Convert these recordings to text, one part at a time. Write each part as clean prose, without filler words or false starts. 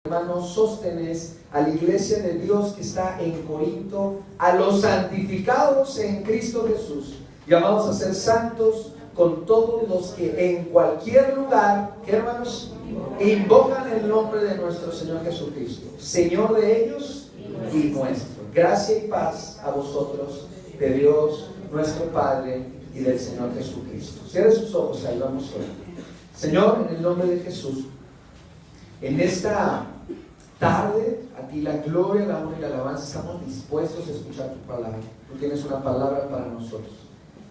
hermano Sóstenes, a la iglesia de Dios que está en Corinto, a los santificados en Cristo Jesús, llamados a ser santos, con todos los que en cualquier lugar, ¿qué hermanos? Invocan el nombre de nuestro Señor Jesucristo, Señor de ellos y nuestro. Gracia y paz a vosotros, de Dios nuestro Padre y del Señor Jesucristo. Cierre sus ojos, ahí vamos hoy. Señor, en el nombre de Jesús, en esta tarde, a ti la gloria, la honra y la alabanza. Estamos dispuestos a escuchar tu palabra. Tú tienes una palabra para nosotros,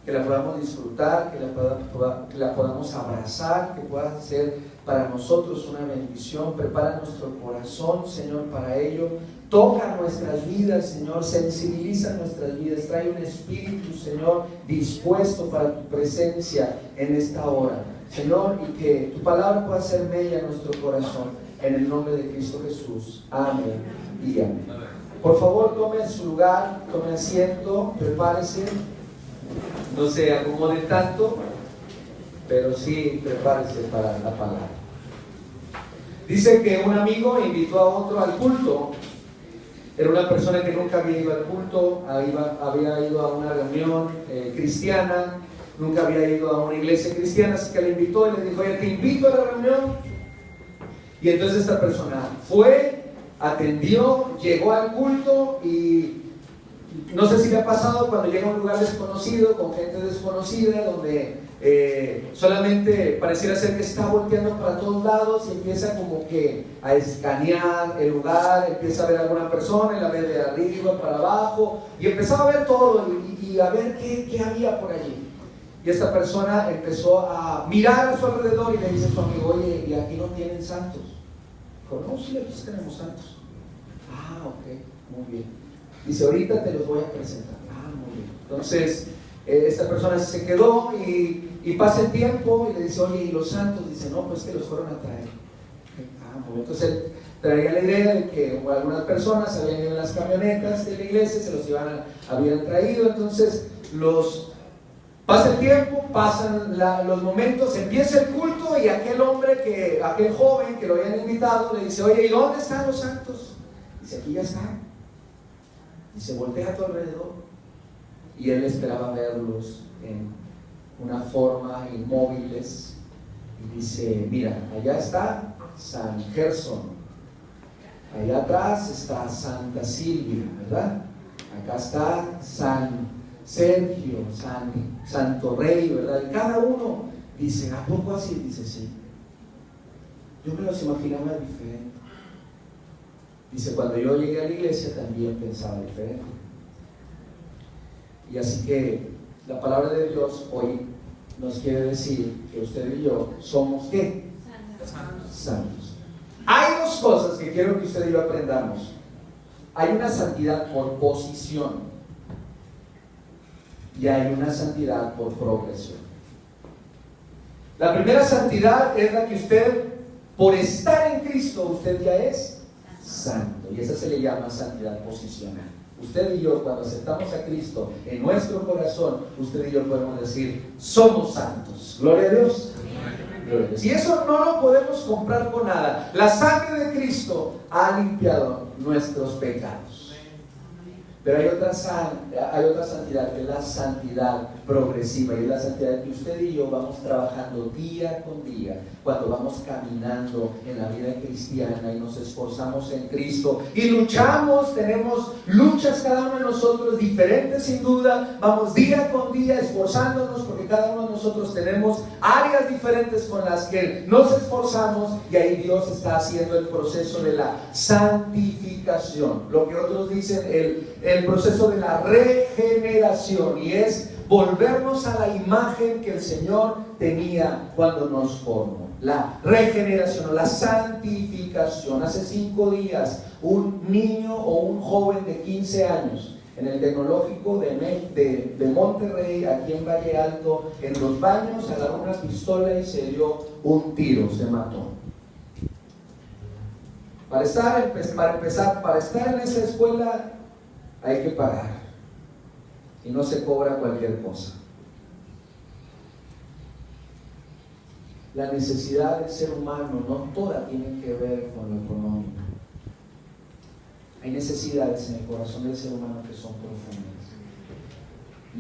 que la podamos disfrutar, que la podamos abrazar, que pueda ser para nosotros una bendición. Prepara nuestro corazón, Señor, para ello. Toca nuestras vidas, Señor, sensibiliza nuestras vidas. Trae un espíritu, Señor, dispuesto para tu presencia en esta hora, Señor, y que tu palabra pueda ser mella en nuestro corazón. En el nombre de Cristo Jesús. Amén y amén. Por favor, tome su lugar, tome asiento, prepárese. No se acomode tanto, pero sí prepárese para la palabra. Dice que un amigo invitó a otro al culto. Era una persona que nunca había ido al culto, había ido a una reunión cristiana, nunca había ido a una iglesia cristiana, así que le invitó y le dijo: oye, te invito a la reunión. Y entonces esta persona fue, atendió, llegó al culto, y no sé si le ha pasado cuando llega a un lugar desconocido, con gente desconocida, donde solamente pareciera ser que está volteando para todos lados y empieza como que a escanear el lugar, empieza a ver a alguna persona y la ve de arriba para abajo, y empezaba a ver todo y a ver qué había por allí. Y esta persona empezó a mirar a su alrededor y le dice a su amigo: oye, ¿y aquí no tienen santos? Dijo: no, sí, aquí tenemos santos. Ah, ok, muy bien. Dice: ahorita te los voy a presentar. Ah, muy bien. Entonces, esta persona se quedó y pasa el tiempo y le dice: oye, ¿y los santos? Dice: no, pues que los fueron a traer. Ah, muy bien. Entonces él traía la idea de que algunas personas habían ido en las camionetas de la iglesia, se los habían traído. Entonces pasa el tiempo, pasan los momentos, empieza el culto, y aquel joven que lo habían invitado le dice: oye, ¿y dónde están los santos? Dice: aquí ya están. Dice: voltea a tu alrededor. Y él esperaba verlos en una forma inmóviles, y dice: mira, allá está San Gerson, allá atrás está Santa Silvia, ¿verdad? Acá está San Sergio, Santo Rey, ¿verdad? Y cada uno dice: ¿a poco así? Dice: sí. Yo me los imaginaba diferente. Dice: cuando yo llegué a la iglesia también pensaba diferente. Y así que la palabra de Dios hoy nos quiere decir que usted y yo somos ¿qué? Santos. Hay dos cosas que quiero que usted y yo aprendamos. Hay una santidad por posición y hay una santidad por progresión. La primera santidad es la que usted, por estar en Cristo, usted ya es santo, y esa se le llama santidad posicional. Usted y yo, cuando aceptamos a Cristo en nuestro corazón, usted y yo podemos decir: somos santos. Gloria a Dios. Gloria a Dios. Y eso no lo podemos comprar con nada. La sangre de Cristo ha limpiado nuestros pecados. Pero hay otra santidad, que es la santidad progresiva, y es la santidad que usted y yo vamos trabajando día con día, cuando vamos caminando en la vida cristiana y nos esforzamos en Cristo y luchamos. Tenemos luchas cada uno de nosotros, diferentes sin duda. Vamos día con día esforzándonos, porque cada uno de nosotros tenemos áreas diferentes con las que nos esforzamos, y ahí Dios está haciendo el proceso de la santificación, lo que otros dicen el proceso de la regeneración, y es volvernos a la imagen que el Señor tenía cuando nos formó. La regeneración o la santificación. Hace 5 días un niño o un joven de 15 años en el Tecnológico de Monterrey, aquí en Valle Alto, en los baños, agarró una pistola y se dio un tiro, se mató. Para estar en esa escuela hay que pagar, y no se cobra cualquier cosa. La necesidad del ser humano no toda tiene que ver con lo económico. Hay necesidades en el corazón del ser humano que son profundas.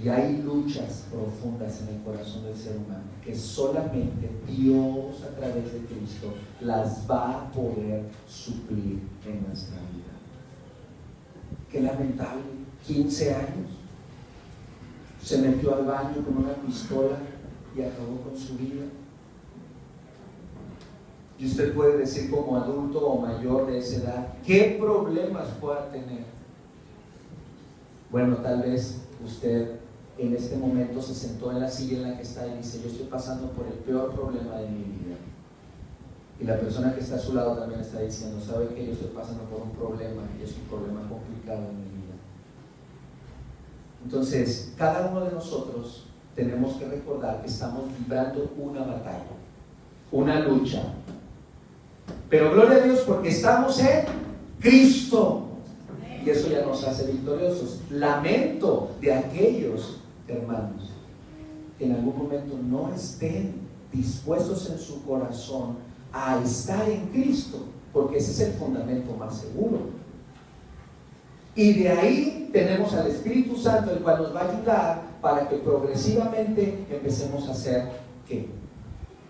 Y hay luchas profundas en el corazón del ser humano que solamente Dios a través de Cristo las va a poder suplir en nuestra vida. Qué lamentable, 15 años, se metió al baño con una pistola y acabó con su vida. Y usted puede decir como adulto o mayor de esa edad, ¿qué problemas pueda tener? Bueno, tal vez usted en este momento se sentó en la silla en la que está y dice, yo estoy pasando por el peor problema de mi vida. Y la persona que está a su lado también está diciendo, ¿sabe que yo estoy pasando por un problema y es un problema complicado en mi vida? Entonces, cada uno de nosotros tenemos que recordar que estamos librando una batalla, una lucha. Pero gloria a Dios porque estamos en Cristo. Y eso ya nos hace victoriosos. Lamento de aquellos hermanos que en algún momento no estén dispuestos en su corazón a estar en Cristo, porque ese es el fundamento más seguro. Y de ahí tenemos al Espíritu Santo, el cual nos va a ayudar para que progresivamente empecemos a ser ¿qué?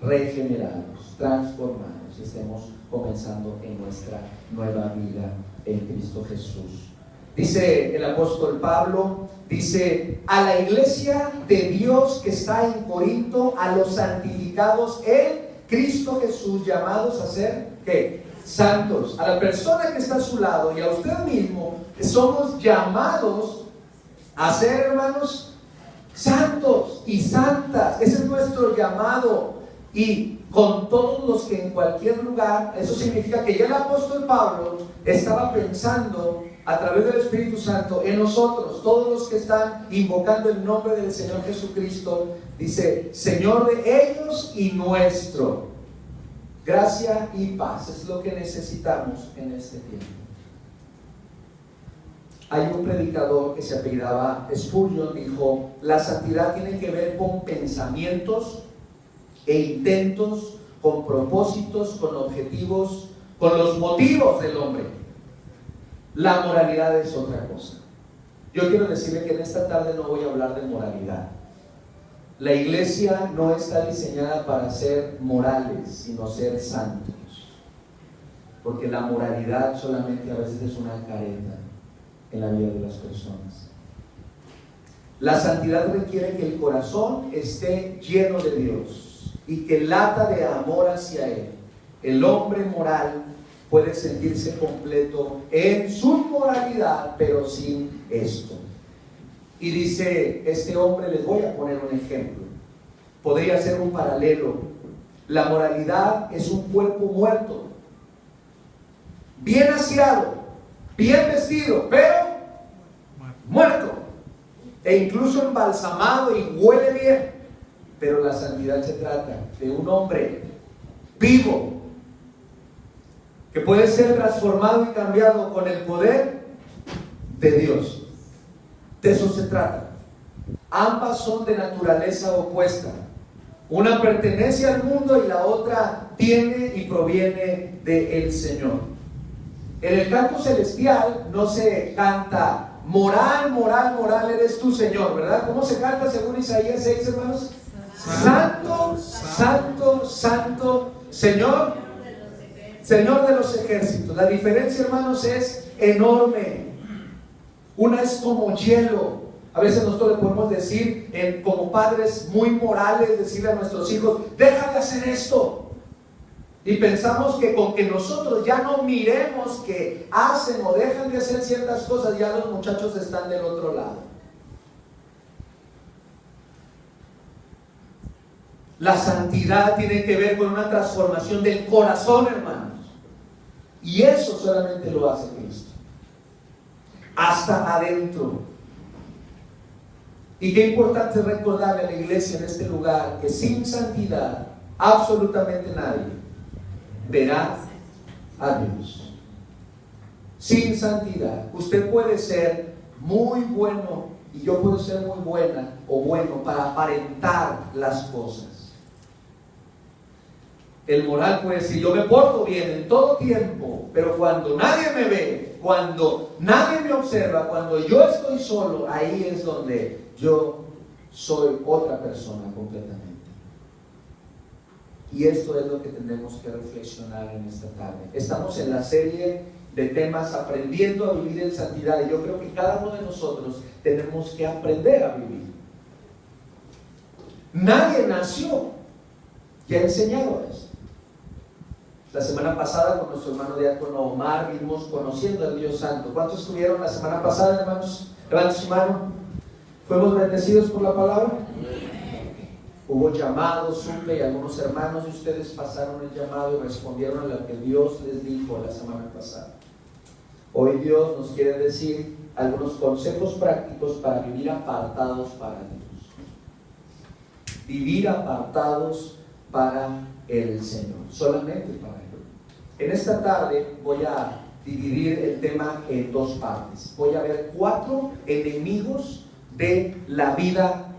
Regenerados, transformados, y estemos comenzando en nuestra nueva vida en Cristo Jesús. Dice el apóstol Pablo, dice, a la iglesia de Dios que está en Corinto, a los santificados en Cristo Jesús, llamados a ser, ¿qué? Santos. A la persona que está a su lado y a usted mismo, somos llamados a ser, hermanos, santos y santas. Ese es nuestro llamado. Y con todos los que en cualquier lugar, eso significa que ya el apóstol Pablo estaba pensando a través del Espíritu Santo en nosotros, todos los que están invocando el nombre del Señor Jesucristo. Dice, Señor de ellos y nuestro. Gracia y paz es lo que necesitamos en este tiempo. Hay un predicador que se apellidaba Spurgeon, dijo, la santidad tiene que ver con pensamientos e intentos, con propósitos, con objetivos, con los motivos del hombre. La moralidad es otra cosa. Yo quiero decirle que en esta tarde no voy a hablar de moralidad. La iglesia no está diseñada para ser morales, sino ser santos. Porque la moralidad solamente a veces es una careta en la vida de las personas. La santidad requiere que el corazón esté lleno de Dios y que lata de amor hacia Él. El hombre moral puede sentirse completo en su moralidad, pero sin esto. Y dice este hombre, les voy a poner un ejemplo. Podría ser un paralelo. La moralidad es un cuerpo muerto, bien aseado, bien vestido, pero muerto, e incluso embalsamado y huele bien. Pero la santidad se trata de un hombre vivo, que puede ser transformado y cambiado con el poder de Dios. De eso se trata. Ambas son de naturaleza opuesta. Una pertenece al mundo y la otra tiene y proviene del Señor. En el canto celestial no se canta moral, moral, moral eres tú, Señor, ¿verdad? ¿Cómo se canta según Isaías 6, hermanos? Santo, santo, santo, Señor, Señor de los ejércitos. La diferencia, hermanos, es enorme. Una es como hielo. A veces nosotros le podemos decir, como padres muy morales, decirle a nuestros hijos, deja de hacer esto. Y pensamos que con que nosotros ya no miremos que hacen o dejan de hacer ciertas cosas, ya los muchachos están del otro lado. La santidad tiene que ver con una transformación del corazón, hermanos. Y eso solamente lo hace Cristo. Hasta adentro. Y qué importante recordarle a la iglesia en este lugar que sin santidad absolutamente nadie verá a Dios. Sin santidad usted puede ser muy bueno y yo puedo ser muy buena o bueno para aparentar las cosas. El moral puede decir, yo me porto bien en todo tiempo, pero cuando nadie me ve, cuando nadie me observa, cuando yo estoy solo, ahí es donde yo soy otra persona completamente. Y esto es lo que tenemos que reflexionar en esta tarde. Estamos en la serie de temas aprendiendo a vivir en santidad, y yo creo que cada uno de nosotros tenemos que aprender a vivir. Nadie nació ya enseñado esto. La semana pasada con nuestro hermano diácono Omar vimos conociendo al Dios Santo. ¿Cuántos estuvieron la semana pasada, hermanos? Levanten su mano. ¿Fuimos bendecidos por la palabra? Hubo llamados, supe, y algunos hermanos de ustedes pasaron el llamado y respondieron a lo que Dios les dijo la semana pasada. Hoy Dios nos quiere decir algunos consejos prácticos para vivir apartados para Dios. Vivir apartados para el Señor, solamente para Él. En esta tarde voy a dividir el tema en dos partes. Voy a ver 4 enemigos de la vida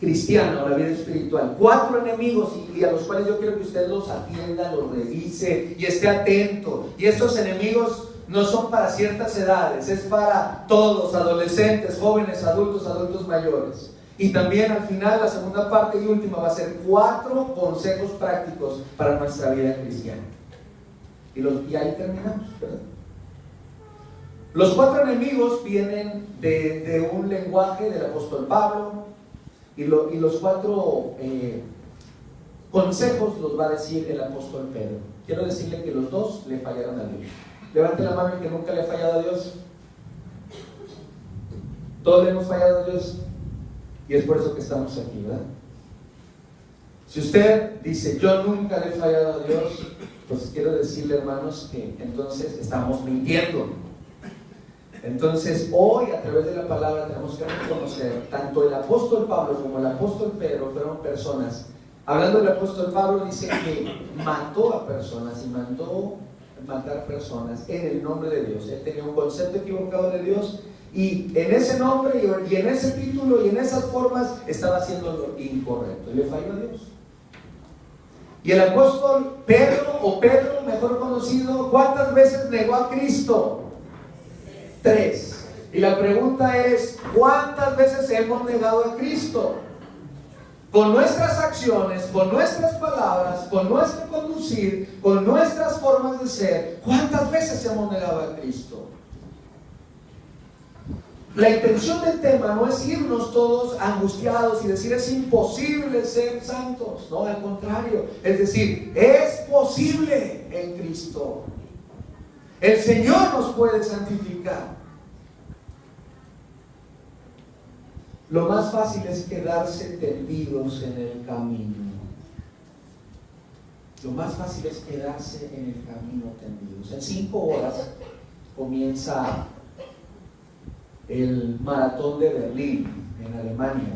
cristiana o la vida espiritual. 4 enemigos y a los cuales yo quiero que usted los atienda, los revise y esté atento. Y estos enemigos no son para ciertas edades, es para todos, adolescentes, jóvenes, adultos mayores. Y también al final, la segunda parte y última, va a ser 4 consejos prácticos para nuestra vida cristiana. Y ahí terminamos, ¿verdad? Los 4 enemigos vienen de un lenguaje del apóstol Pablo, y los 4 consejos los va a decir el apóstol Pedro. Quiero decirle que los 2 le fallaron a Dios. Levante la mano el que nunca le ha fallado a Dios. Todos le hemos fallado a Dios. Y es por eso que estamos aquí, ¿verdad? Si usted dice, yo nunca le he fallado a Dios, pues quiero decirle, hermanos, que entonces estamos mintiendo. Entonces, hoy, a través de la palabra, tenemos que reconocer, tanto el apóstol Pablo como el apóstol Pedro fueron personas. Hablando del apóstol Pablo, dice que mató a personas y mandó matar personas en el nombre de Dios. Él tenía un concepto equivocado de Dios, y en ese nombre y en ese título y en esas formas estaba haciendo lo incorrecto y le falló a Dios. Y el apóstol Pedro, o Pedro mejor conocido, ¿cuántas veces negó a Cristo? 3. Y la pregunta es, ¿cuántas veces hemos negado a Cristo? Con nuestras acciones, con nuestras palabras, con nuestro conducir, con nuestras formas de ser, ¿cuántas veces hemos negado a Cristo? La intención del tema no es irnos todos angustiados y decir es imposible ser santos, no, al contrario, es decir, es posible en Cristo. El Señor nos puede santificar. Lo más fácil es quedarse tendidos en el camino. Lo más fácil es quedarse en el camino tendidos. En 5 horas comienza el maratón de Berlín en Alemania,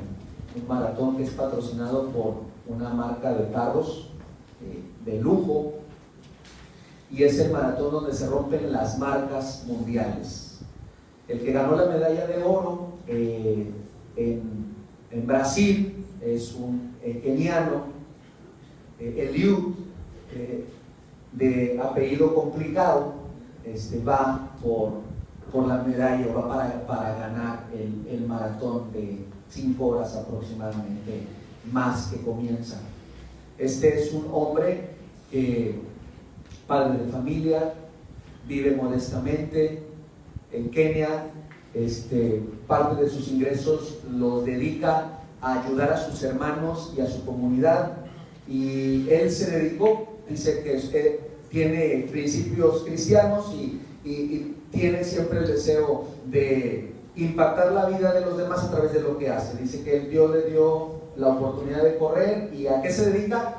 un maratón que es patrocinado por una marca de carros de lujo, y es el maratón donde se rompen las marcas mundiales. El que ganó la medalla de oro en Brasil es un keniano, Eliud, de apellido complicado, va por la medalla, va para ganar el maratón de 5 horas aproximadamente, más que comienza. Este es un hombre padre de familia, vive modestamente en Kenia. Parte de sus ingresos los dedica a ayudar a sus hermanos y a su comunidad, y él se dedicó, dice que tiene principios cristianos y tiene siempre el deseo de impactar la vida de los demás a través de lo que hace. Dice que Dios le dio la oportunidad de correr, y ¿a qué se dedica?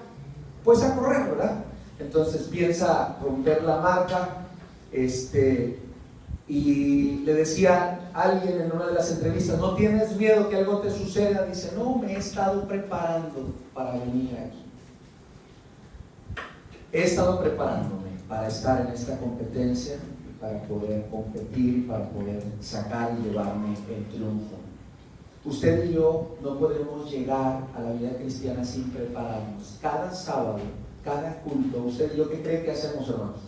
Pues a correr, ¿verdad? Entonces piensa romper la marca, y le decía a alguien en una de las entrevistas, ¿no tienes miedo que algo te suceda? Dice, no, me he estado preparando para venir aquí. He estado preparándome para estar en esta competencia, para poder competir, para poder sacar y llevarme el triunfo. Usted y yo no podemos llegar a la vida cristiana sin prepararnos. Cada sábado, cada culto, usted y yo, ¿qué cree que hacemos, hermanos?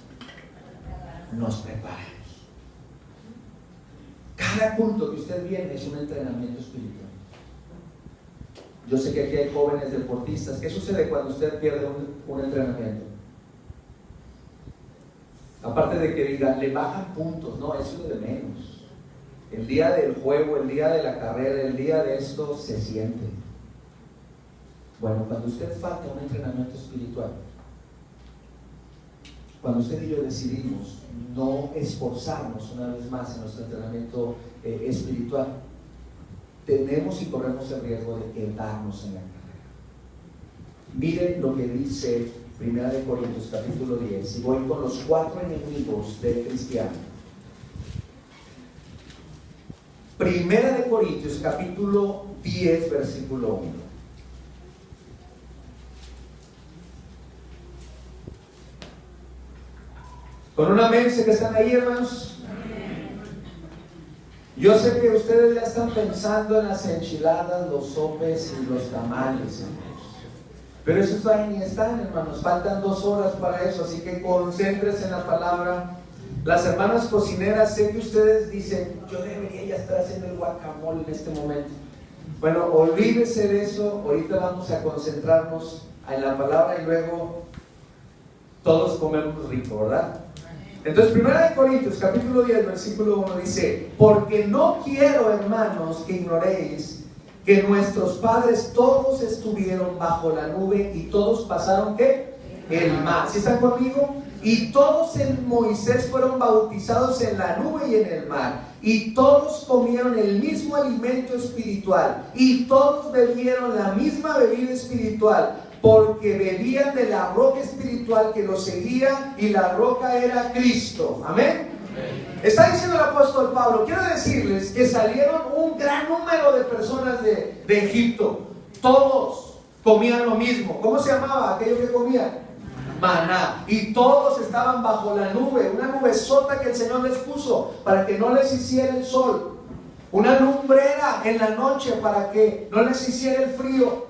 Nos preparamos. Cada culto que usted viene es un entrenamiento espiritual. Yo sé que aquí hay jóvenes deportistas. ¿Qué sucede cuando usted pierde un entrenamiento? Aparte de que digan, le bajan puntos, no, eso es de menos. El día del juego, el día de la carrera, el día de esto se siente. Bueno, cuando usted falta un entrenamiento espiritual, cuando usted y yo decidimos no esforzarnos una vez más en nuestro entrenamiento espiritual, tenemos y corremos el riesgo de quedarnos en la carrera. Miren lo que dice 1 Corintios capítulo 10, y voy con los 4 enemigos del cristiano. 1 Corintios capítulo 10 versículo 1. Con un amén, sé que están ahí, hermanos. Yo sé que ustedes ya están pensando en las enchiladas, los sopes y los tamales, hermanos. Pero eso todavía ni están, hermanos. Faltan 2 horas para eso, así que concéntrense en la palabra. Las hermanas cocineras, sé que ustedes dicen, yo debería ya estar haciendo el guacamole en este momento. Bueno, olvídese de eso. Ahorita vamos a concentrarnos en la palabra y luego todos comemos rico, ¿verdad? Entonces, 1 Corintios capítulo 10 versículo 1 dice: porque no quiero, hermanos, que ignoréis que nuestros padres todos estuvieron bajo la nube y todos pasaron, ¿qué? El mar. ¿Sí están conmigo? Y todos en Moisés fueron bautizados en la nube y en el mar, y todos comieron el mismo alimento espiritual, y todos bebieron la misma bebida espiritual, porque bebían de la roca espiritual que los seguía, y la roca era Cristo. Amén. Está diciendo el apóstol Pablo, quiero decirles que salieron un gran número de personas de Egipto. Todos comían lo mismo. ¿Cómo se llamaba aquello que comían? Maná. Y todos estaban bajo la nube, una nubesota que el Señor les puso para que no les hiciera el sol, una lumbrera en la noche para que no les hiciera el frío.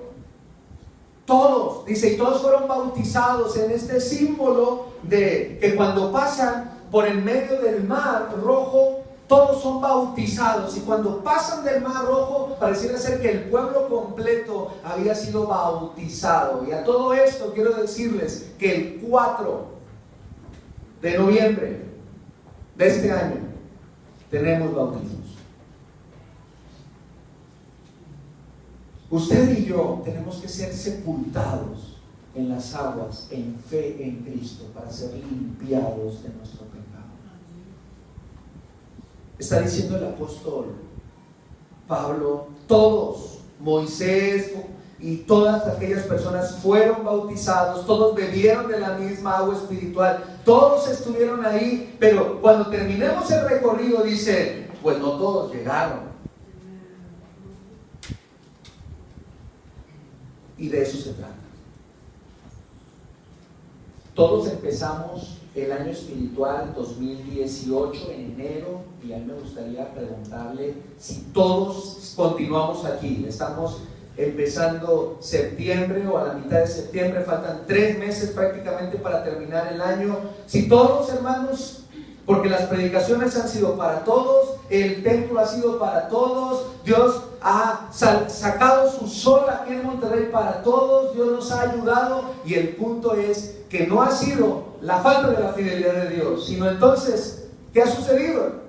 Todos, dice, y todos fueron bautizados en este símbolo de que cuando pasan por el medio del mar rojo, todos son bautizados, y cuando pasan del mar rojo pareciera ser que el pueblo completo había sido bautizado. Y a todo esto quiero decirles que el 4 de noviembre de este año tenemos bautismos. Usted y yo tenemos que ser sepultados en las aguas en fe en Cristo para ser limpiados de nuestro pecado. Está diciendo el apóstol Pablo, todos, Moisés y todas aquellas personas fueron bautizados, todos bebieron de la misma agua espiritual, todos estuvieron ahí, pero cuando terminemos el recorrido dice, pues no todos llegaron. Y de eso se trata. Todos empezamos el año espiritual 2018 en enero, y a mí me gustaría preguntarle si todos continuamos aquí. Estamos empezando septiembre o a la mitad de septiembre, faltan 3 meses prácticamente para terminar el año. Si todos, hermanos, porque las predicaciones han sido para todos, el templo ha sido para todos, Dios ha sacado su sol aquí en Monterrey para todos, Dios nos ha ayudado, y el punto es que no ha sido la falta de la fidelidad de Dios, sino entonces, ¿qué ha sucedido?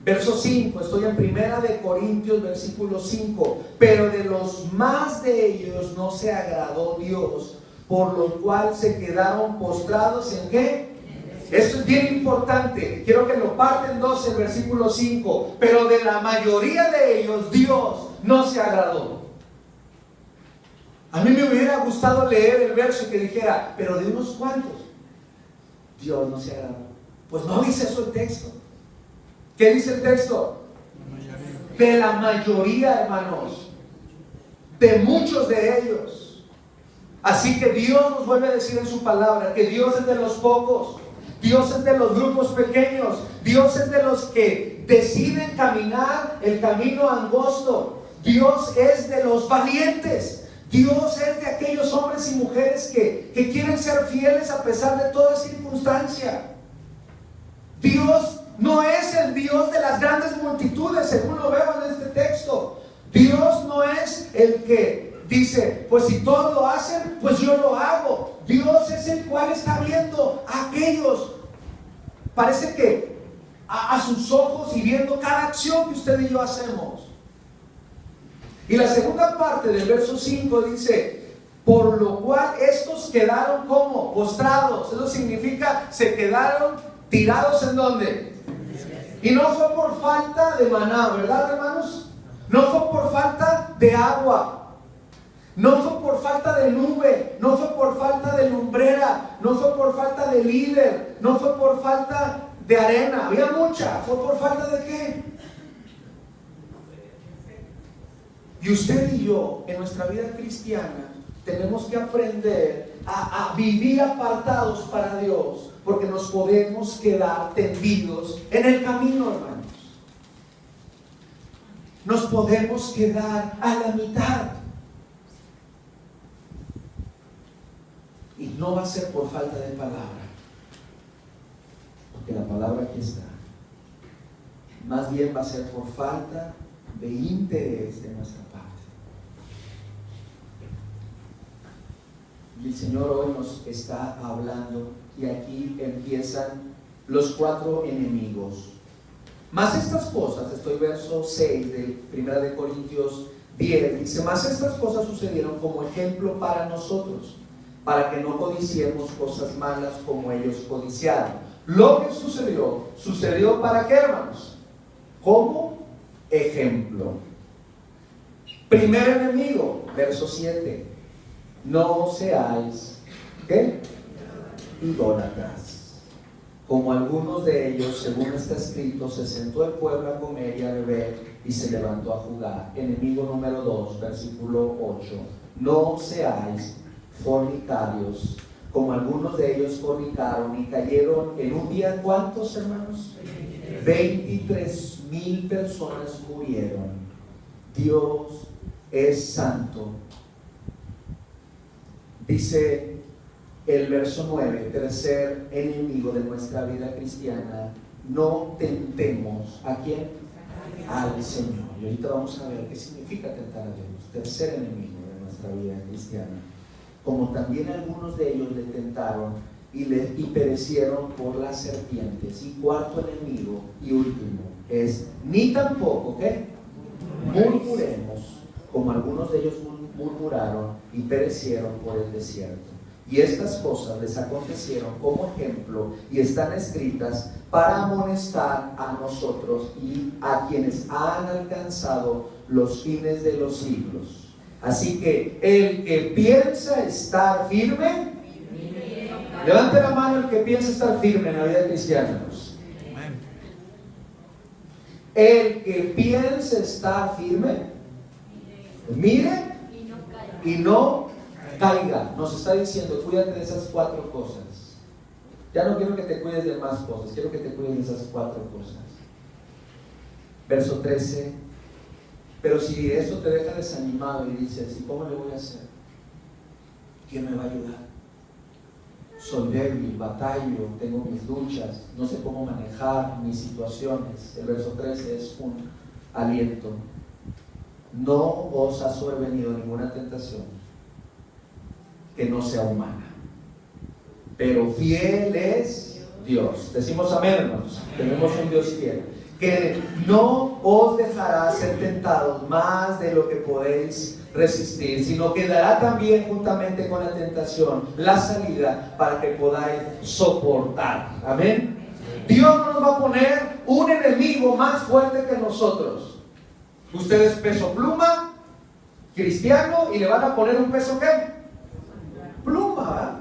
Verso 5, estoy en 1 Corintios versículo 5, pero de los más de ellos no se agradó Dios, por lo cual se quedaron postrados ¿en qué? Esto es bien importante, quiero que lo parten 2 el versículo 5, pero de la mayoría de ellos Dios no se agradó. A mí me hubiera gustado leer el verso que dijera, pero de unos cuantos Dios no se agradó. Pues no dice eso el texto. ¿Qué dice el texto? De la mayoría, hermanos, de muchos de ellos. Así que Dios nos vuelve a decir en su palabra que Dios es de los pocos, Dios es de los grupos pequeños, Dios es de los que deciden caminar el camino angosto, Dios es de los valientes, Dios es de aquellos hombres y mujeres que quieren ser fieles a pesar de toda circunstancia. Dios no no es el Dios de las grandes multitudes, según lo veo en este texto. Dios no es el que dice, pues si todos lo hacen, pues yo lo hago. Dios es el cual está viendo a aquellos, parece que a sus ojos, y viendo cada acción que usted y yo hacemos. Y la segunda parte del verso 5 dice, por lo cual estos quedaron como postrados. Eso significa, se quedaron tirados ¿en dónde? Y no fue por falta de maná, ¿verdad, hermanos? No fue por falta de agua, no fue por falta de nube, no fue por falta de lumbrera, no fue por falta de líder, no fue por falta de arena. Había mucha. ¿Fue por falta de qué? Y usted y yo, en nuestra vida cristiana, tenemos que aprender a vivir apartados para Dios, porque nos podemos quedar tendidos en el camino, hermanos. Nos podemos quedar a la mitad. Y no va a ser por falta de palabra, porque la palabra aquí está. Más bien va a ser por falta de interés de nuestra parte. Y el Señor hoy nos está hablando, y aquí empiezan los 4 enemigos. Más estas cosas, estoy verso 6 de 1 de Corintios 10, dice, más estas cosas sucedieron como ejemplo para nosotros, para que no codiciemos cosas malas como ellos codiciaron. Lo que sucedió ¿para qué, hermanos? Como ejemplo. Primer enemigo, verso 7, no seáis, ¿qué? Idólatras. Como algunos de ellos, según está escrito, se sentó el pueblo a comer y a beber y se levantó a jugar. Enemigo número 2, versículo 8. No seáis fornicarios, como algunos de ellos fornicaron y cayeron en un día. ¿Cuántos, hermanos? 23,000 personas murieron. Dios es santo. Dice el verso 9, tercer enemigo de nuestra vida cristiana, no tentemos ¿a quién? Al Señor. Y ahorita vamos a ver qué significa tentar a Dios. Tercer enemigo de nuestra vida cristiana. Como también algunos de ellos le tentaron y perecieron por las serpientes. Y cuarto enemigo y último es, ni tampoco, ¿qué? Murmuremos, como algunos de ellos murmuraron y perecieron por el desierto. Y estas cosas les acontecieron como ejemplo y están escritas para amonestar a nosotros y a quienes han alcanzado los fines de los siglos. Así que el que piensa estar firme, levante la mano el que piensa estar firme en la vida cristiana. El que piensa estar firme, mire y no caiga. Nos está diciendo, cuídate de esas 4 cosas. Ya no quiero que te cuides de más cosas, quiero que te cuides de esas 4 cosas. Verso 13. Pero si eso te deja desanimado y dices, ¿y cómo le voy a hacer? ¿Quién me va a ayudar? Soy débil, batallo, tengo mis luchas, no sé cómo manejar mis situaciones. El verso 13 es un aliento. No os ha sobrevenido ninguna tentación que no sea humana, pero fiel es Dios. Decimos amén, hermanos. Tenemos un Dios fiel, que no os dejará ser tentados más de lo que podéis resistir, sino que dará también juntamente con la tentación la salida para que podáis soportar. Amén. Dios no nos va a poner un enemigo más fuerte que nosotros. Usted es peso pluma, cristiano, y le van a poner un peso ¿qué? Pluma, ¿verdad?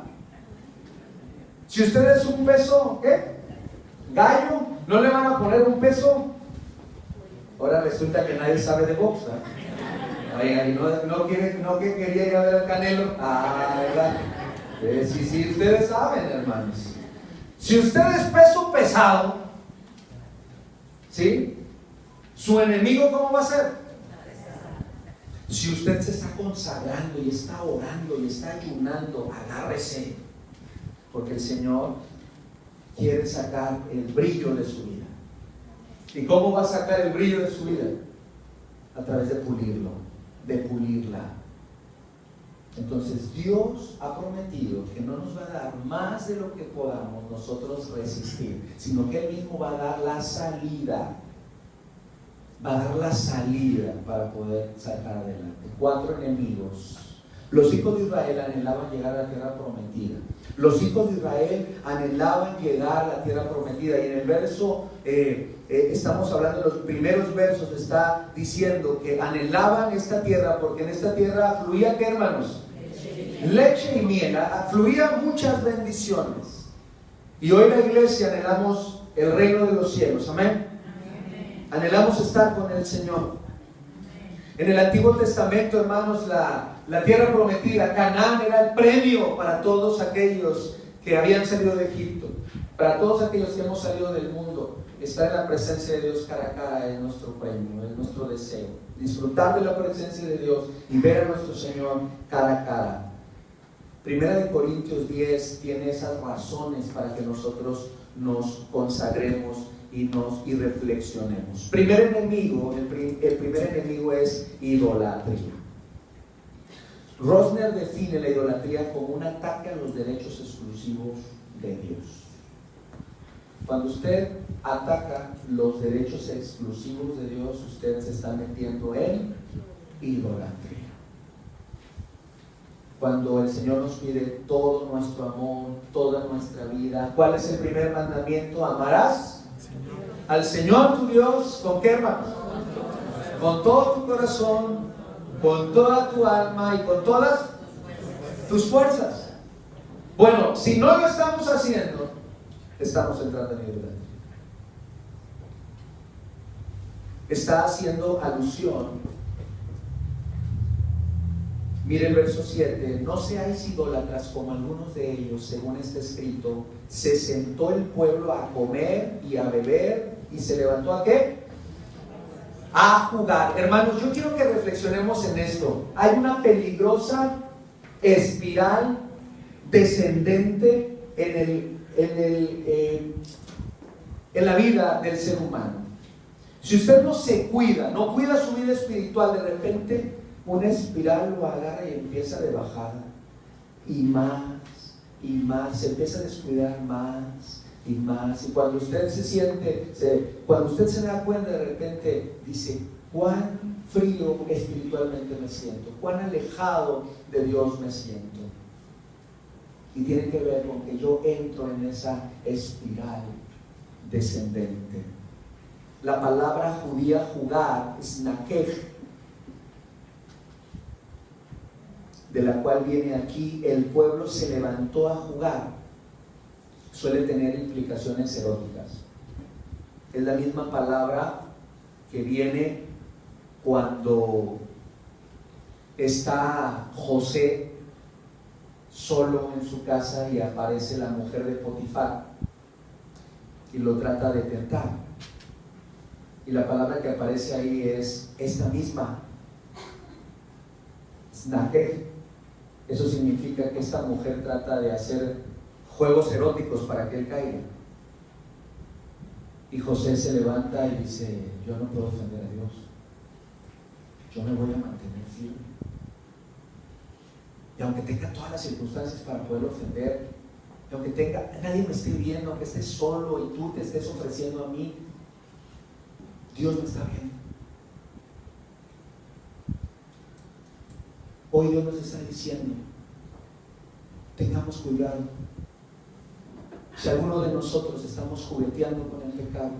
Si usted es un peso ¿qué? Gallo, no le van a poner un peso. Ahora resulta que nadie sabe de box, ¿verdad? Ay, no que quería ir a ver al Canelo. ¿Verdad? Sí, ustedes saben, hermanos. Si usted es peso pesado, ¿sí? ¿Su enemigo cómo va a ser? Si usted se está consagrando y está orando y está ayunando, agárrese, porque el Señor quiere sacar el brillo de su vida. ¿Y cómo va a sacar el brillo de su vida? A través de pulirlo, de pulirla. Entonces Dios ha prometido que no nos va a dar más de lo que podamos nosotros resistir, sino que Él mismo va a dar la salida. Va a dar la salida para poder sacar adelante. 4 enemigos. Los hijos de Israel anhelaban llegar a la tierra prometida. Los hijos de Israel anhelaban llegar a la tierra prometida. Y en el verso, estamos hablando de los primeros versos, está diciendo que anhelaban esta tierra porque en esta tierra fluía, ¿qué, hermanos? Leche y miel. Fluían muchas bendiciones. Y hoy la iglesia anhelamos el reino de los cielos. Amén. Anhelamos estar con el Señor. En el Antiguo Testamento, hermanos, la tierra prometida, Canaán, era el premio para todos aquellos que habían salido de Egipto, para todos aquellos que hemos salido del mundo. Estar en la presencia de Dios cara a cara es nuestro premio, es nuestro deseo. Disfrutar de la presencia de Dios y ver a nuestro Señor cara a cara. Primera de Corintios 10 tiene esas razones para que nosotros nos consagremos y reflexionemos. Primer enemigo, el primer enemigo es idolatría. Rosner define la idolatría como un ataque a los derechos exclusivos de Dios. Cuando usted ataca los derechos exclusivos de Dios, usted se está metiendo en idolatría. Cuando el Señor nos pide todo nuestro amor, toda nuestra vida, ¿cuál es el primer mandamiento? Amarás al Señor tu Dios, ¿con qué, hermanos? Con todo tu corazón, con toda tu alma y con todas tus fuerzas. Bueno, si no lo estamos haciendo, estamos entrando en idolatría. Está haciendo alusión. Mire el verso 7, no seáis idólatras como algunos de ellos, según está escrito, se sentó el pueblo a comer y a beber y se levantó ¿a qué? A jugar. Hermanos, yo quiero que reflexionemos en esto. Hay una peligrosa espiral descendente en la vida del ser humano. Si usted no se cuida, no cuida su vida espiritual, de repente una espiral lo agarra y empieza de bajada, y más, se empieza a descuidar más y más, y cuando usted cuando usted se da cuenta, de repente dice, cuán frío espiritualmente me siento, cuán alejado de Dios me siento. Y tiene que ver con que yo entro en esa espiral descendente. La palabra judía jugar es nakej, de la cual viene aquí, el pueblo se levantó a jugar. Suele tener implicaciones eróticas. Es la misma palabra que viene cuando está José solo en su casa y aparece la mujer de Potifar y lo trata de tentar. Y la palabra que aparece ahí es esta misma, snakeh. Eso significa que esta mujer trata de hacer juegos eróticos para que él caiga. Y José se levanta y dice, yo no puedo ofender a Dios, yo me voy a mantener firme. Y aunque tenga todas las circunstancias para poder ofender, y aunque nadie me esté viendo, aunque esté solo y tú te estés ofreciendo a mí, Dios me está viendo. Hoy Dios nos está diciendo, tengamos cuidado. Si alguno de nosotros estamos jugueteando con el pecado,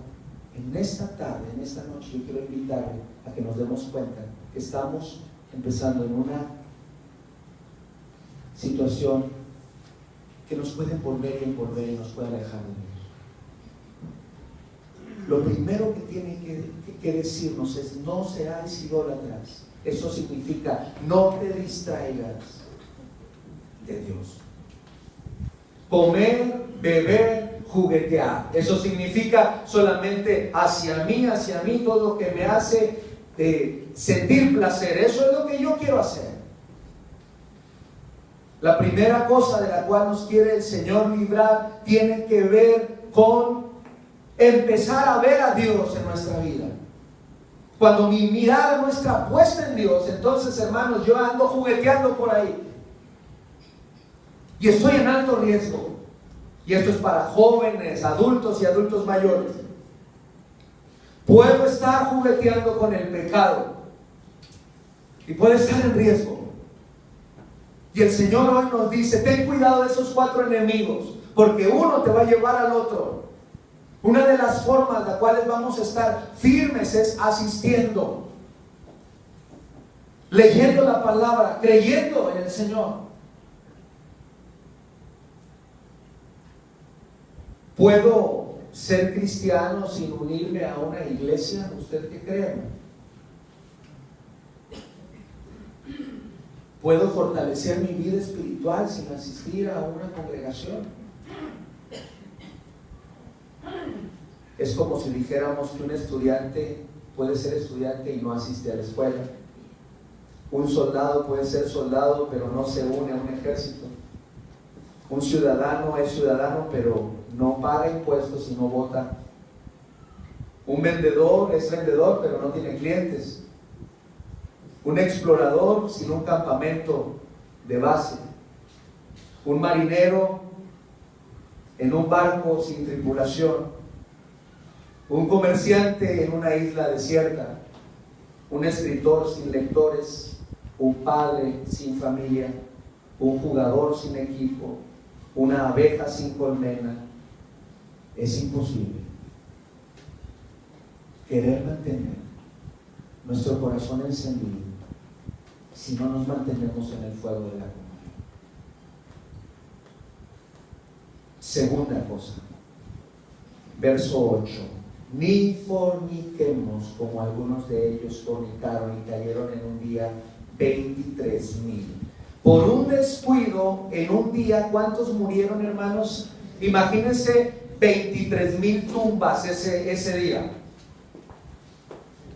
en esta tarde, en esta noche, yo quiero invitarle a que nos demos cuenta que estamos empezando en una situación que nos puede envolver y envolver y nos puede alejar de Dios. Lo primero que tiene que decirnos es, no seáis idólatras. Eso significa, no te distraigas de Dios. Comer, beber, juguetear. Eso significa solamente hacia mí, todo lo que me hace sentir placer. Eso es lo que yo quiero hacer. La primera cosa de la cual nos quiere el Señor librar tiene que ver con empezar a ver a Dios en nuestra vida. Cuando mi mirada no está puesta en Dios, entonces, hermanos, yo ando jugueteando por ahí. Y estoy en alto riesgo. Y esto es para jóvenes, adultos y adultos mayores. Puedo estar jugueteando con el pecado y puedo estar en riesgo. Y el Señor hoy nos dice: ten cuidado de esos 4 enemigos, porque uno te va a llevar al otro. Una de las formas en las cuales vamos a estar firmes es asistiendo, leyendo la palabra, creyendo en el Señor. ¿Puedo ser cristiano sin unirme a una iglesia? ¿Usted qué cree? ¿Puedo fortalecer mi vida espiritual sin asistir a una congregación? Es como si dijéramos que un estudiante puede ser estudiante y no asiste a la escuela. Un soldado puede ser soldado pero no se une a un ejército. Un ciudadano es ciudadano pero no paga impuestos y no vota. Un vendedor es vendedor pero no tiene clientes. Un explorador sin un campamento de base. Un marinero en un barco sin tripulación. Un comerciante en una isla desierta. Un escritor sin lectores. Un padre sin familia. Un jugador sin equipo. Una abeja sin colmena. Es imposible querer mantener nuestro corazón encendido si no nos mantenemos en el fuego de la comunión. Segunda cosa, verso 8: ni forniquemos como algunos de ellos fornicaron y cayeron en un día 23,000. Por un descuido, en un día, ¿cuántos murieron, hermanos? Imagínense 23,000 tumbas ese día.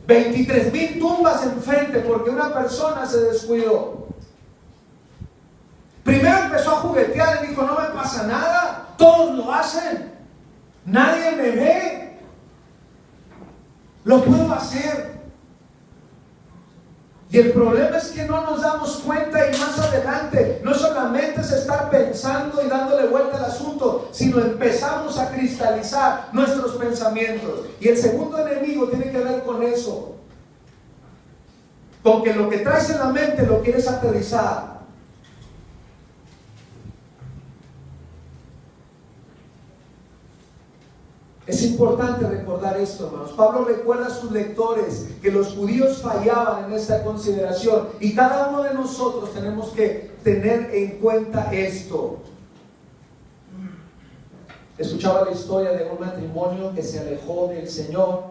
23,000 tumbas enfrente porque una persona se descuidó. Primero empezó a juguetear y dijo: no me pasa nada, todos lo hacen, nadie me ve, lo puedo hacer. Y el problema es que no nos damos cuenta, y más adelante no solamente es estar pensando y dándole vuelta al asunto, sino empezamos a cristalizar nuestros pensamientos. Y el segundo enemigo tiene que ver con eso, con que lo que traes en la mente lo quieres aterrizar. Es importante recordar esto, hermanos. Pablo recuerda a sus lectores que los judíos fallaban en esta consideración, y cada uno de nosotros tenemos que tener en cuenta esto. Escuchaba la historia de un matrimonio que se alejó del Señor.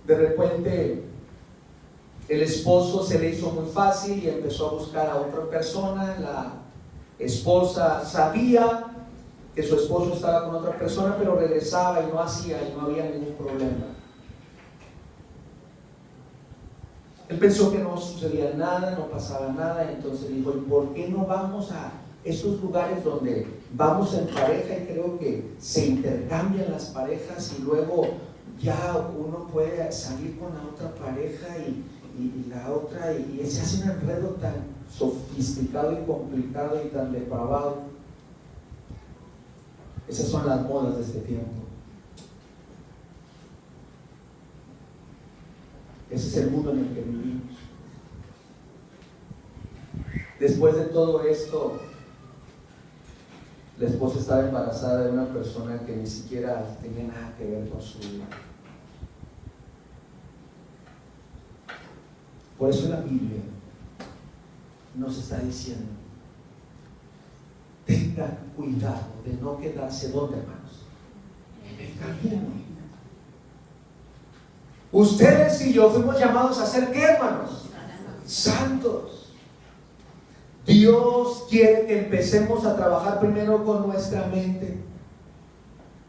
De repente el esposo se le hizo muy fácil y empezó a buscar a otra persona. La esposa sabía que su esposo estaba con otra persona, pero regresaba y no hacía, y no había ningún problema. Él pensó que no sucedía nada, no pasaba nada. Entonces dijo: ¿y por qué no vamos a esos lugares donde vamos en pareja y creo que se intercambian las parejas y luego ya uno puede salir con la otra pareja y la otra, y se hace un enredo tan sofisticado y complicado y tan depravado? Esas son las modas de este tiempo. Ese es el mundo en el que vivimos. Después de todo esto, la esposa estaba embarazada de una persona que ni siquiera tenía nada que ver con su vida. Por eso la Biblia nos está diciendo: tengan cuidado de no quedarse donde, hermanos, en el camino. Ustedes y yo fuimos llamados a ser, ¿qué, hermanos? Santos. Dios quiere que empecemos a trabajar primero con nuestra mente,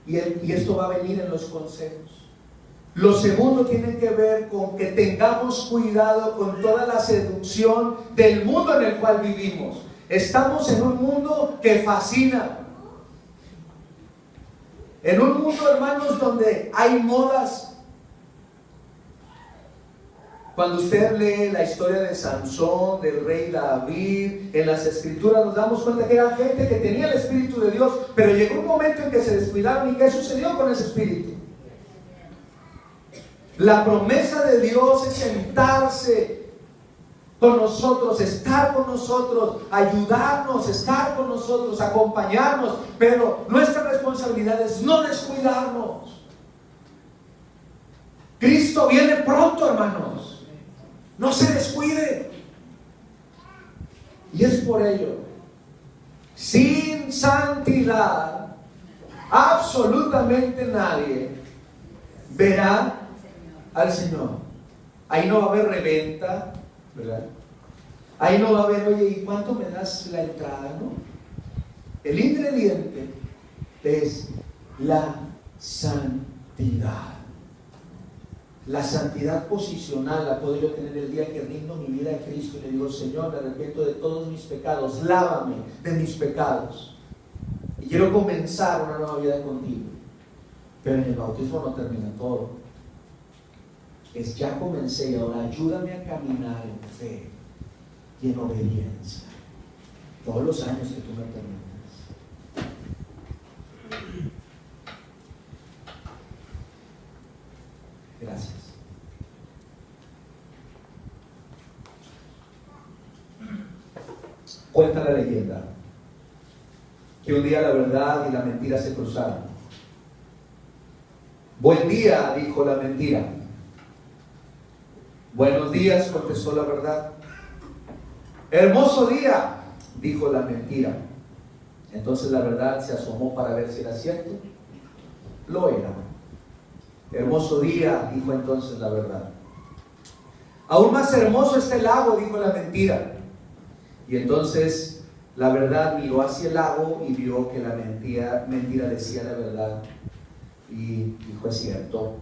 y esto va a venir en los consejos. Lo segundo tiene que ver con que tengamos cuidado con toda la seducción del mundo en el cual vivimos. Estamos en un mundo que fascina. En un mundo, hermanos, donde hay modas. Cuando usted lee la historia de Sansón, del rey David, en las escrituras nos damos cuenta que era gente que tenía el Espíritu de Dios, pero llegó un momento en que se descuidaron. ¿Y qué sucedió con ese Espíritu? La promesa de Dios es sentarse con nosotros, estar con nosotros, ayudarnos, estar con nosotros, acompañarnos, pero nuestra responsabilidad es no descuidarnos. Cristo viene pronto, hermanos. No se descuide. Y es por ello, sin santidad, absolutamente nadie verá al Señor. Ahí no va a haber reventa, ¿verdad? Ahí no va a haber, oye, ¿y cuánto me das la entrada? ¿No? El ingrediente es la santidad. La santidad posicional la puedo yo tener el día que rindo mi vida a Cristo y le digo: Señor, me arrepiento de todos mis pecados, lávame de mis pecados y quiero comenzar una nueva vida contigo. Pero en el bautismo no termina todo. Es ya comencé y ahora ayúdame a caminar en fe y en obediencia todos los años que tú me permitas. Gracias. Cuenta la leyenda que un día la verdad y la mentira se cruzaron. Buen día, dijo la mentira. Buenos días, contestó la verdad. Hermoso día, dijo la mentira. Entonces la verdad se asomó para ver si era cierto. Lo era. Hermoso día, dijo entonces la verdad. Aún más hermoso está el lago, dijo la mentira. Y entonces la verdad miró hacia el lago y vio que la mentira decía la verdad. Y dijo: es cierto.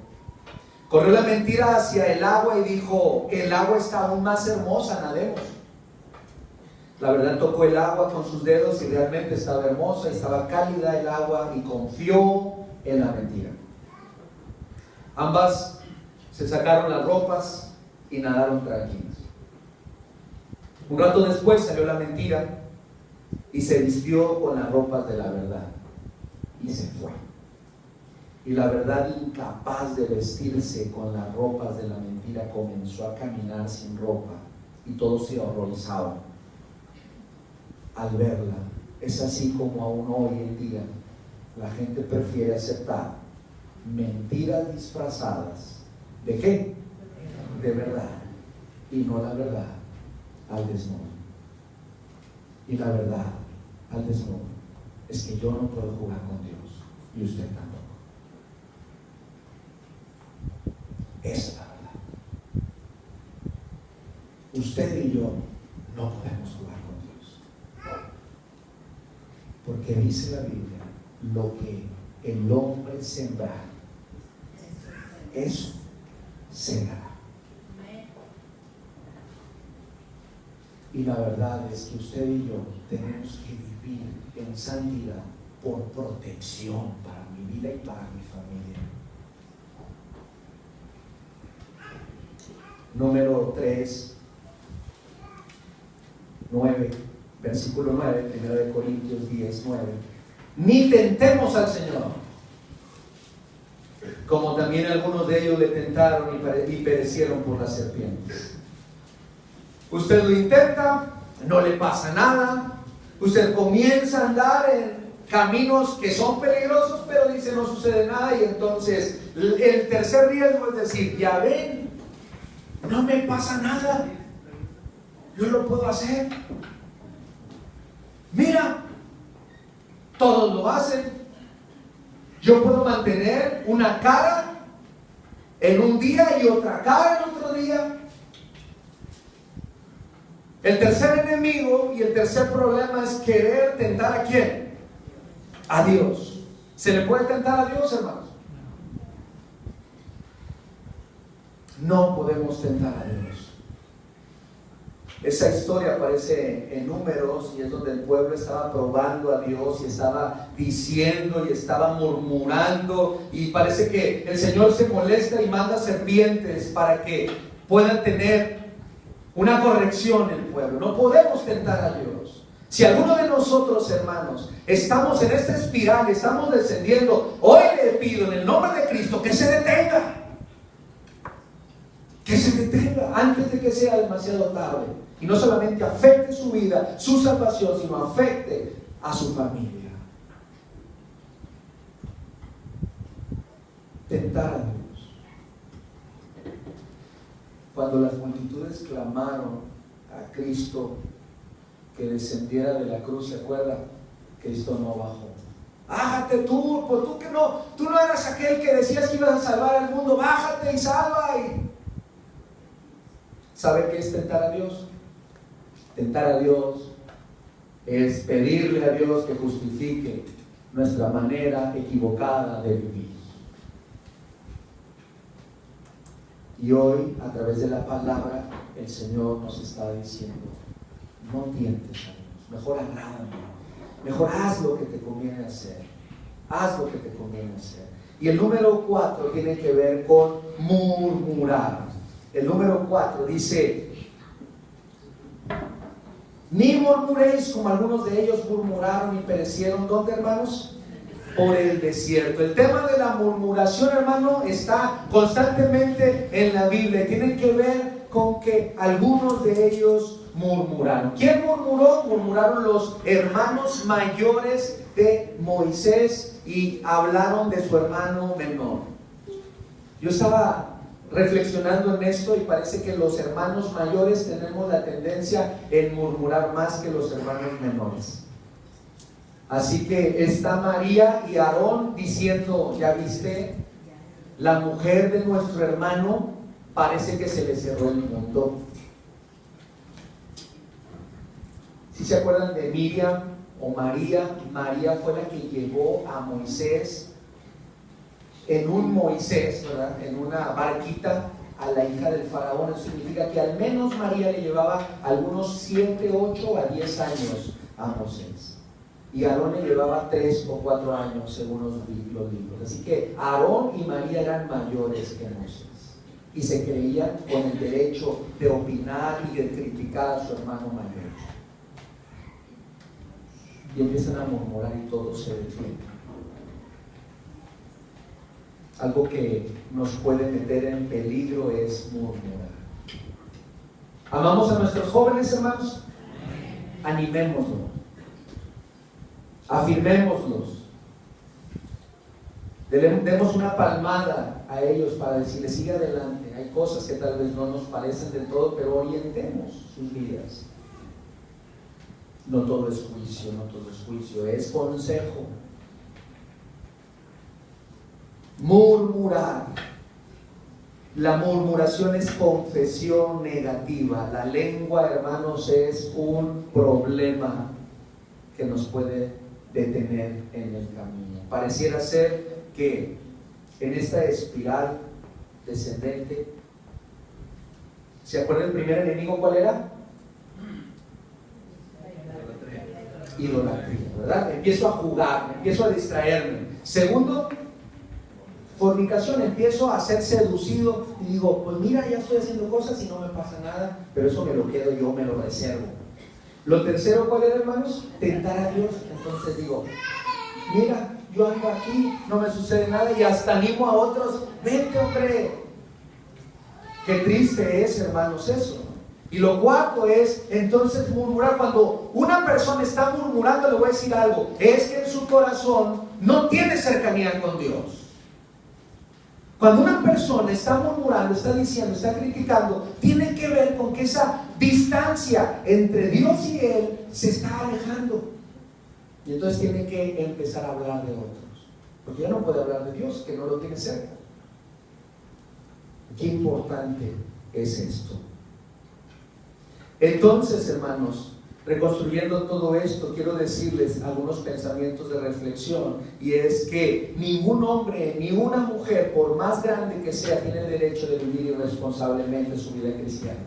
Corrió la mentira hacia el agua y dijo: el agua está aún más hermosa, nademos. La verdad tocó el agua con sus dedos y realmente estaba hermosa, estaba cálida el agua, y confió en la mentira. Ambas se sacaron las ropas y nadaron tranquilas. Un rato después salió la mentira y se vistió con las ropas de la verdad y se fue. Y la verdad, incapaz de vestirse con las ropas de la mentira, comenzó a caminar sin ropa y todos se horrorizaban al verla. Es así como aún hoy en día la gente prefiere aceptar mentiras disfrazadas ¿de qué? De verdad, y no la verdad al desnudo. Y la verdad al desnudo es que yo no puedo jugar con Dios y usted tampoco. Esa es la verdad. Usted y yo no podemos jugar con Dios, porque dice la Biblia: lo que el hombre sembra, eso segará. Y la verdad es que usted y yo tenemos que vivir en santidad por protección para mi vida y para mi familia. Número 3, 9, versículo 9, 1 Corintios 10, 9. Ni tentemos al Señor, como también algunos de ellos le tentaron y perecieron por las serpientes. Usted lo intenta, no le pasa nada. Usted comienza a andar en caminos que son peligrosos, pero dice: no sucede nada. Y entonces el tercer riesgo es decir: ya ven, no me pasa nada, yo lo puedo hacer. Mira, todos lo hacen. Yo puedo mantener una cara en un día y otra cara en otro día. El tercer enemigo y el tercer problema es querer tentar ¿a quién? A Dios. ¿Se le puede tentar a Dios, hermanos? No podemos tentar a Dios. Esa historia aparece en Números y es donde el pueblo estaba probando a Dios y estaba diciendo y estaba murmurando, y parece que el Señor se molesta y manda serpientes para que puedan tener una corrección en el pueblo. No podemos tentar a Dios. Si alguno de nosotros, hermanos, estamos en esta espiral, estamos descendiendo, hoy le pido en el nombre de Cristo que se detenga. Que se detenga antes de que sea demasiado tarde. Y no solamente afecte su vida, su salvación, sino afecte a su familia. Tentar a Dios. Cuando las multitudes clamaron a Cristo que descendiera de la cruz, ¿se acuerda? Cristo no bajó. Bájate tú, pues tú no eras aquel que decías que ibas a salvar al mundo. Bájate y salva. ¿Sabe qué es tentar a Dios? Tentar a Dios es pedirle a Dios que justifique nuestra manera equivocada de vivir. Y hoy, a través de la palabra, el Señor nos está diciendo: no tientes a Dios, mejor agrádame, mejor haz lo que te conviene hacer, haz lo que te conviene hacer. Y el número 4 tiene que ver con murmurar. El número 4 dice: ni murmuréis como algunos de ellos murmuraron y perecieron. ¿Dónde, hermanos? Por el desierto. El tema de la murmuración, hermano, está constantemente en la Biblia. Tiene que ver con que algunos de ellos murmuraron. ¿Quién murmuró? Murmuraron los hermanos mayores de Moisés y hablaron de su hermano menor. Yo estaba reflexionando en esto y parece que los hermanos mayores tenemos la tendencia en murmurar más que los hermanos menores. Así que está María y Aarón diciendo: ya viste, la mujer de nuestro hermano parece que se le cerró el mundo. ¿Sí se acuerdan de Miriam o María? María fue la que llevó a Moisés en un Moisés, ¿verdad?, en una barquita a la hija del faraón. Eso significa que al menos María le llevaba algunos 7, 8 a 10 años a Moisés. Y Aarón le llevaba 3 o 4 años según los libros. Así que Aarón y María eran mayores que Moisés. Y se creían con el derecho de opinar y de criticar a su hermano mayor. Y empiezan a murmurar y todo se detiene. Algo que nos puede meter en peligro es murmurar. ¿Amamos a nuestros jóvenes, hermanos? Animémoslos, afirmémoslos, demos una palmada a ellos para decirles: sigue adelante. Hay cosas que tal vez no nos parecen del todo, pero orientemos sus vidas. No todo es juicio, no todo es juicio, es consejo. Murmurar. La murmuración es confesión negativa. La lengua, hermanos, es un problema que nos puede detener en el camino. Pareciera ser que en esta espiral descendente, ¿se acuerdan el primer enemigo cuál era? Idolatría, ¿verdad? Empiezo a jugar, empiezo a distraerme. Segundo, fornicación, empiezo a ser seducido y digo: pues mira, ya estoy haciendo cosas y no me pasa nada, pero eso me lo quedo yo, me lo reservo. Lo tercero, ¿cuál era, hermanos? Tentar a Dios. Entonces digo: mira, yo ando aquí, no me sucede nada, y hasta animo a otros: vente, hombre. Qué triste es, hermanos, eso. Y lo cuarto es entonces murmurar. Cuando una persona está murmurando, le voy a decir algo: es que en su corazón no tiene cercanía con Dios. Cuando una persona está murmurando, está diciendo, está criticando, tiene que ver con que esa distancia entre Dios y él se está alejando. Y entonces tiene que empezar a hablar de otros, porque ya no puede hablar de Dios, que no lo tiene cerca. Qué importante es esto. Entonces, hermanos, reconstruyendo todo esto, quiero decirles algunos pensamientos de reflexión, y es que ningún hombre ni una mujer, por más grande que sea, tiene el derecho de vivir irresponsablemente su vida cristiana.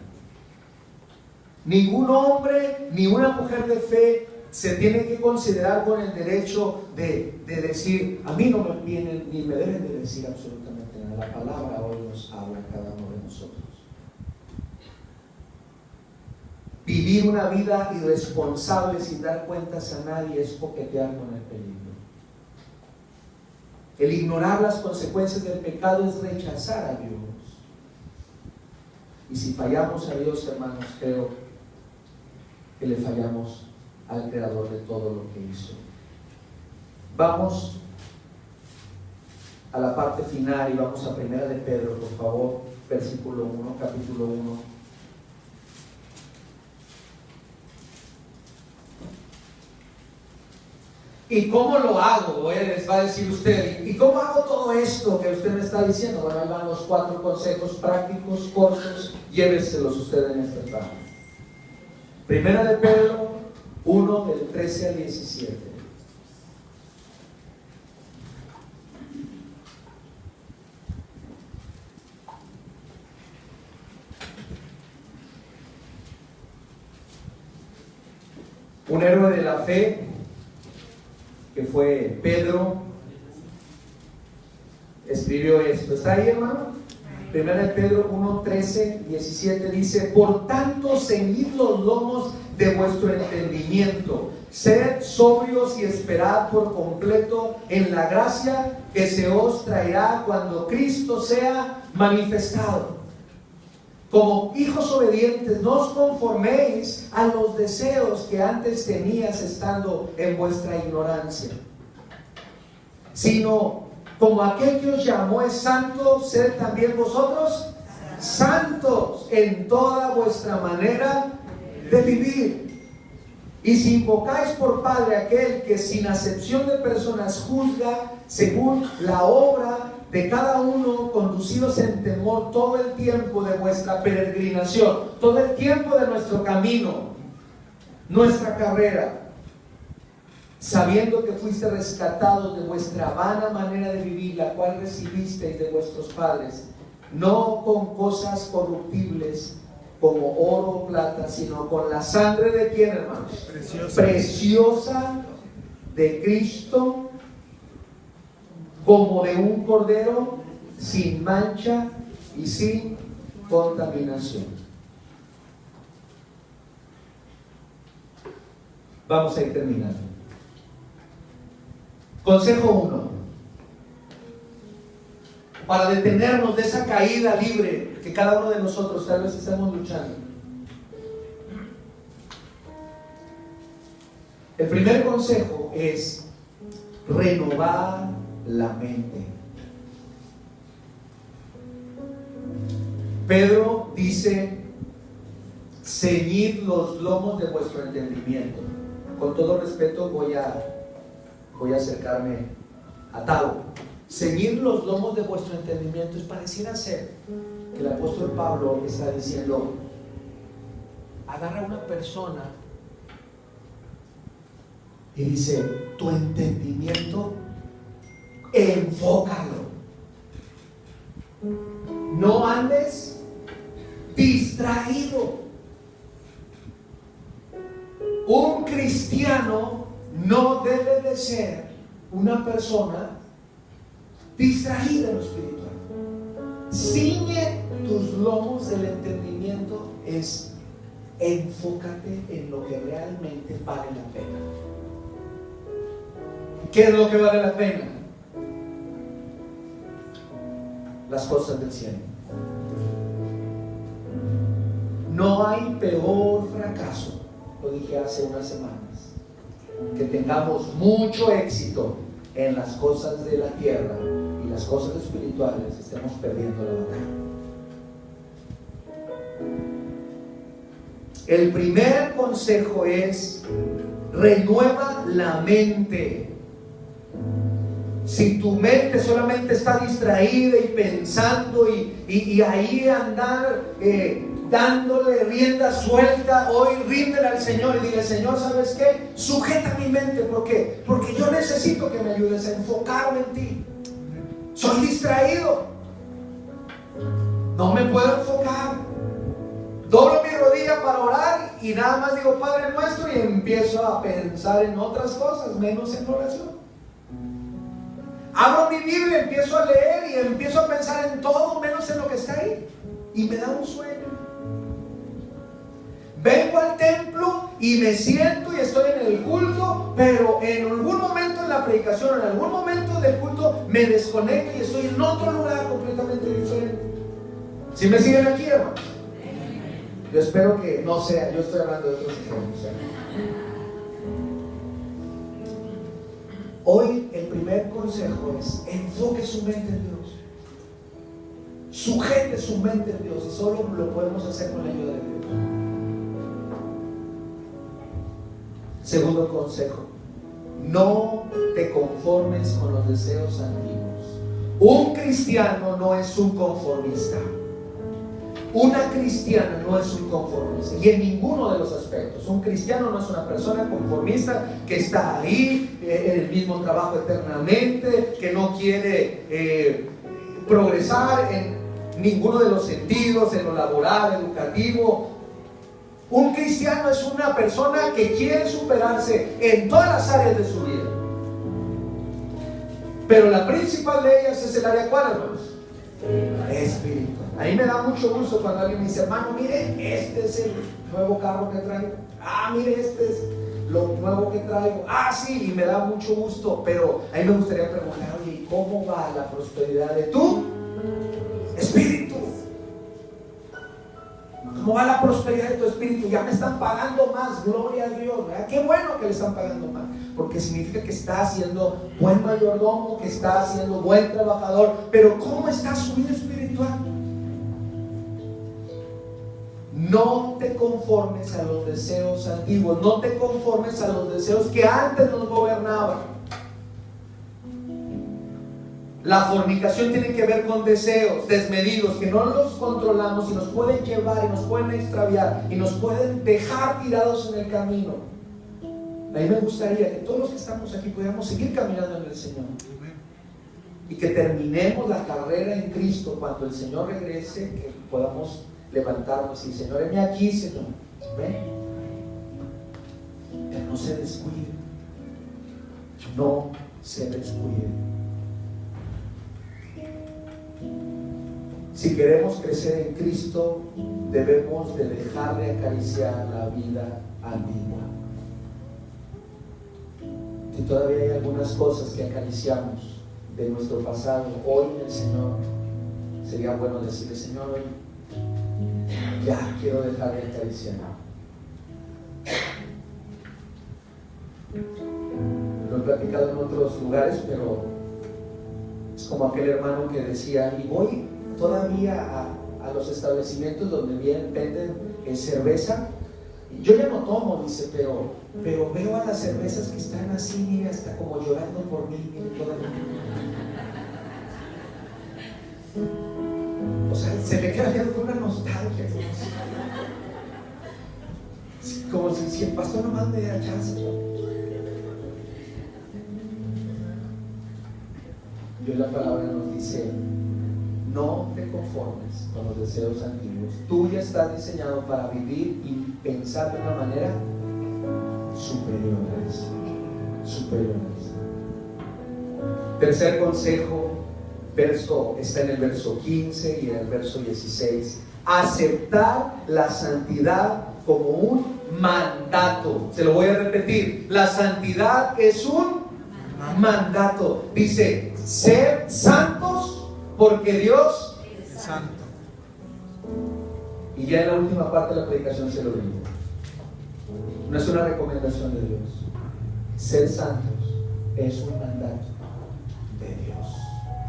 Ningún hombre ni una mujer de fe se tiene que considerar con el derecho de decir, a mí no me vienen ni me deben de decir absolutamente nada. La palabra hoy nos habla a cada uno de nosotros. Vivir una vida irresponsable sin dar cuentas a nadie es coquetear con el peligro. El ignorar las consecuencias del pecado es rechazar a Dios. Y si fallamos a Dios, hermanos, creo que le fallamos al Creador de todo lo que hizo. Vamos a la parte final y vamos a Primera de Pedro, por favor, versículo 1, capítulo 1. ¿Y cómo lo hago? Les va a decir usted, ¿y cómo hago todo esto que usted me está diciendo? Bueno, ahí van los 4 consejos prácticos, cortos, lléveselos usted en este trabajo. Primera de Pedro 1, del 13 al 17. Un héroe de la fe, que fue Pedro, escribió esto. ¿Está ahí, hermano? Primera de Pedro 1, 13, 17 dice: por tanto, ceñid los lomos de vuestro entendimiento, sed sobrios y esperad por completo en la gracia que se os traerá cuando Cristo sea manifestado. Como hijos obedientes, no os conforméis a los deseos que antes tenías estando en vuestra ignorancia, sino como aquel que os llamó es santo, sed también vosotros santos en toda vuestra manera de vivir. Y si invocáis por Padre aquel que sin acepción de personas juzga según la obra de cada uno, conducidos en temor todo el tiempo de vuestra peregrinación, todo el tiempo de nuestro camino, nuestra carrera, sabiendo que fuiste rescatados de vuestra vana manera de vivir, la cual recibisteis de vuestros padres, no con cosas corruptibles como oro o plata, sino con la sangre de ¿quién, hermanos? Preciosa de Cristo, como de un cordero sin mancha y sin contaminación. Vamos a ir terminando. Consejo 1. Para detenernos de esa caída libre que cada uno de nosotros tal vez estamos luchando. El primer consejo es renovar la mente. Pedro dice: ceñid los lomos de vuestro entendimiento. Con todo respeto voy a acercarme a tal. Ceñid los lomos de vuestro entendimiento. Es pareciera ser que el apóstol Pablo está diciendo: agarra a una persona y dice, tu entendimiento, enfócalo. No andes distraído. Un cristiano no debe de ser una persona distraída en lo espiritual. Ciñe tus lomos del entendimiento, es enfócate en lo que realmente vale la pena. ¿Qué es lo que vale la pena? Las cosas del cielo. No hay peor fracaso, lo dije hace unas semanas, que tengamos mucho éxito en las cosas de la tierra y las cosas espirituales, estemos perdiendo la batalla. El primer consejo es: renueva la mente. Si tu mente solamente está distraída y pensando y ahí andar dándole rienda suelta, hoy ríndele al Señor y dile: Señor, ¿sabes qué? Sujeta mi mente. ¿Por qué? Porque yo necesito que me ayudes a enfocarme en ti. Soy distraído, no me puedo enfocar. Doblo mi rodilla para orar y nada más digo Padre Nuestro y empiezo a pensar en otras cosas, menos en oración. Abro mi Biblia, empiezo a leer y empiezo a pensar en todo menos en lo que está ahí, y me da un sueño. Vengo al templo y me siento y estoy en el culto, pero en algún momento en la predicación, en algún momento del culto, me desconecto y estoy en otro lugar completamente diferente. ¿Sí me siguen aquí, hermanos? Yo espero que no sea, yo estoy hablando de otros ejemplos. Hoy el primer consejo es: enfoque su mente en Dios, sujete su mente en Dios, y solo lo podemos hacer con la ayuda de Dios. Segundo consejo: no te conformes con los deseos antiguos. Un cristiano no es un conformista. Una cristiana no es un conformista, y en ninguno de los aspectos. Un cristiano no es una persona conformista que está ahí en el mismo trabajo eternamente, que no quiere progresar en ninguno de los sentidos, en lo laboral, educativo. Un cristiano es una persona que quiere superarse en todas las áreas de su vida, pero la principal de ellas es el área ¿cuál, hermanos? Espiritual. A mí me da mucho gusto cuando alguien me dice: hermano, mire, este es el nuevo carro que traigo. Mire, este es lo nuevo que traigo. Sí, y me da mucho gusto, pero a mí me gustaría preguntar: oye, ¿cómo va la prosperidad de tu espíritu? ¿Cómo va la prosperidad de tu espíritu? Ya me están pagando más, gloria a Dios, ¿verdad? Qué bueno que le están pagando más, porque significa que está siendo buen mayordomo, que está siendo buen trabajador. Pero ¿cómo está su vida espiritual? No te conformes a los deseos antiguos, no te conformes a los deseos que antes nos gobernaban. La fornicación tiene que ver con deseos desmedidos que no los controlamos y nos pueden llevar y nos pueden extraviar y nos pueden dejar tirados en el camino. A mí me gustaría que todos los que estamos aquí pudiéramos seguir caminando en el Señor y que terminemos la carrera en Cristo. Cuando el Señor regrese, que podamos levantarnos y: Señor, heme aquí, Señor, ven. Pero no se descuide, no se descuide. Si queremos crecer en Cristo, debemos de dejar de acariciar la vida antigua. Si todavía hay algunas cosas que acariciamos de nuestro pasado, hoy en el Señor sería bueno decirle: Señor, hoy ya quiero dejar de acariciar. Lo he platicado en otros lugares, pero es como aquel hermano que decía: y voy todavía a los establecimientos donde venden cerveza. Yo ya no tomo, dice, pero veo a las cervezas que están así, mire, hasta como llorando por mí, mire, todavía. O sea, se me queda viendo con una nostalgia, como si el pastor nomás me diera chance. Dios, la palabra nos dice: no te conformes con los deseos antiguos. Tú ya estás diseñado para vivir y pensar de una manera superior a eso. Superior a eso. Tercer consejo, está en el verso 15 y en el verso 16. Aceptar la santidad como un mandato. Se lo voy a repetir: la santidad es un mandato. Dice: ser santos porque Dios es santo. Y ya en la última parte de la predicación se lo digo. No es una recomendación de Dios. Ser santos es un mandato de Dios.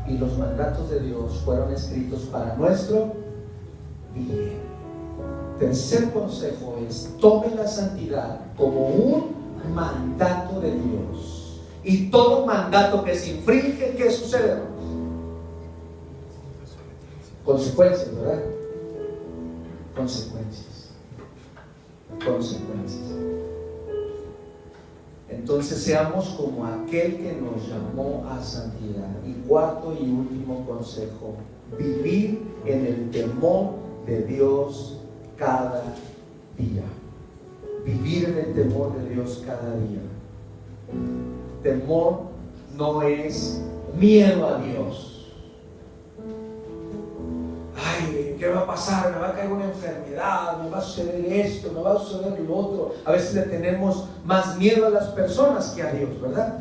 Y los mandatos de Dios fueron escritos para nuestro bien. Tercer consejo es: tome la santidad como un mandato de Dios. Y todo mandato que se infringe, ¿qué sucede? Consecuencias, ¿verdad? Consecuencias. Entonces seamos como aquel que nos llamó a santidad. Y cuarto y último consejo: vivir en el temor de Dios cada día. vivir en el temor de Dios cada día. Temor no es miedo a Dios. Ay, ¿qué va a pasar? Me va a caer una enfermedad, me va a suceder esto, me va a suceder lo otro. A veces le tenemos más miedo a las personas que a Dios, ¿verdad?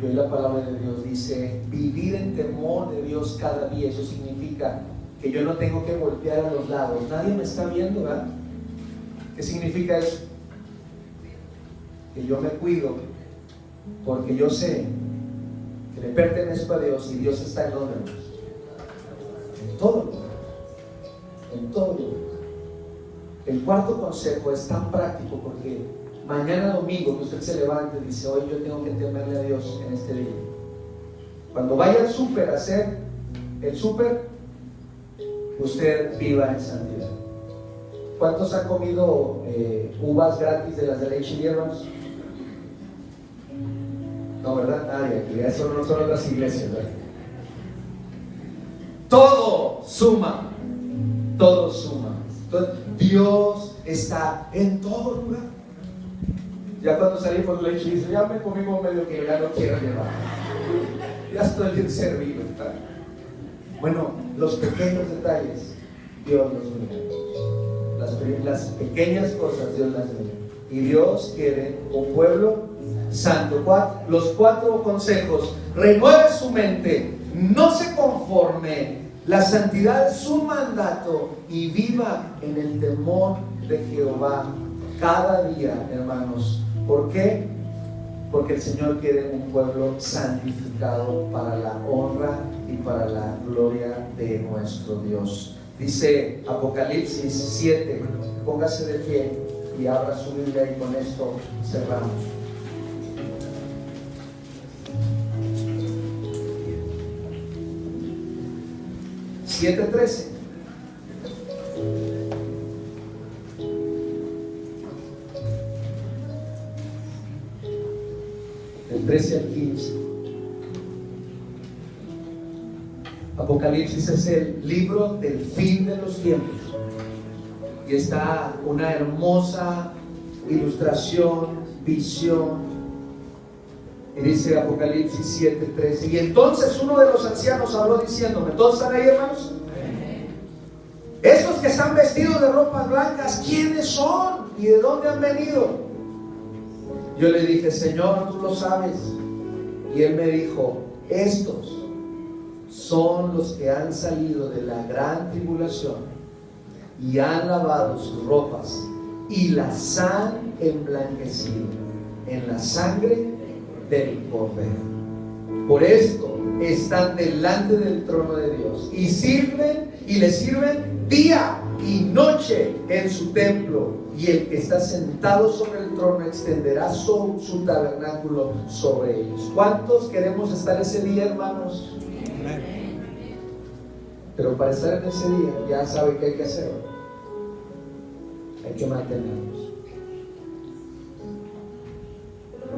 Y hoy la palabra de Dios dice, vivir en temor de Dios cada día. Eso significa que yo no tengo que voltear a los lados. Nadie me está viendo, ¿verdad? ¿Qué significa eso? Que yo me cuido porque yo sé que le pertenezco a Dios y Dios está en donde, en todo lugar, en todo lugar. El cuarto consejo es tan práctico porque mañana domingo que usted se levante y dice, hoy yo tengo que temerle a Dios en este día. Cuando vaya al súper a hacer el súper, usted viva en santidad. ¿Cuántos han comido uvas gratis de las de leche y hierbas? No, ¿verdad? Nadie. Eso no son otras iglesias, ¿verdad? Todo suma. Todo suma. Entonces, Dios está en todo lugar. Ya cuando salimos de leche dice, ya me comimos medio que ya no quiero llevar. Ya estoy bien servido, ¿verdad? Bueno, los pequeños detalles Dios los mira. Las pequeñas cosas Dios las mira. Y Dios quiere un pueblo santo. Los 4 consejos: renueve su mente, no se conforme, la santidad es su mandato y viva en el temor de Jehová cada día, hermanos. ¿Por qué? Porque el Señor quiere un pueblo santificado para la honra y para la gloria de nuestro Dios. Dice Apocalipsis 7, póngase de pie y abra su Biblia y con esto cerramos. (7:13) del 13 al 15. Apocalipsis es el libro del fin de los tiempos y está una hermosa ilustración, visión. Y dice Apocalipsis 7:13: y entonces uno de los ancianos habló diciéndome, ¿todos están ahí, hermanos? Estos que están vestidos de ropas blancas, ¿quiénes son? ¿Y de dónde han venido? Yo le dije, Señor, tú lo sabes. Y él me dijo, estos son los que han salido de la gran tribulación y han lavado sus ropas y las han emblanquecido en la sangre del Cordero. Por esto están delante del trono de Dios y sirven y le sirven día y noche en su templo, y el que está sentado sobre el trono extenderá su tabernáculo sobre ellos. ¿Cuántos queremos estar ese día, hermanos? Pero para estar en ese día ya sabe qué hay que hacer. Hay que mantenernos.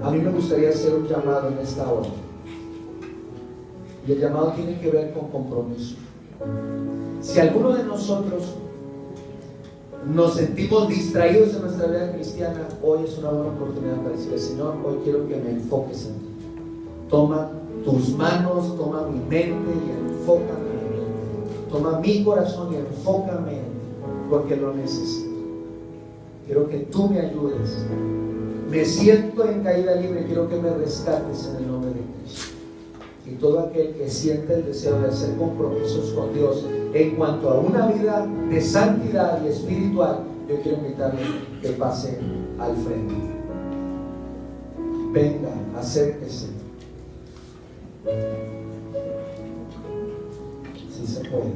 A mí me gustaría hacer un llamado en esta hora. Y el llamado tiene que ver con compromiso. Si alguno de nosotros nos sentimos distraídos en nuestra vida cristiana, hoy es una buena oportunidad para decirle, Señor, hoy quiero que me enfoques en ti. Toma tus manos, toma mi mente y enfócame en ti. Toma mi corazón y enfócame en ti, porque lo necesito. Quiero que tú me ayudes. Me siento en caída libre, quiero que me rescates en el nombre de Cristo. Y todo aquel que siente el deseo de hacer compromisos con Dios en cuanto a una vida de santidad y espiritual, yo quiero invitarle que pase al frente. Venga, acérquese. Si se puede.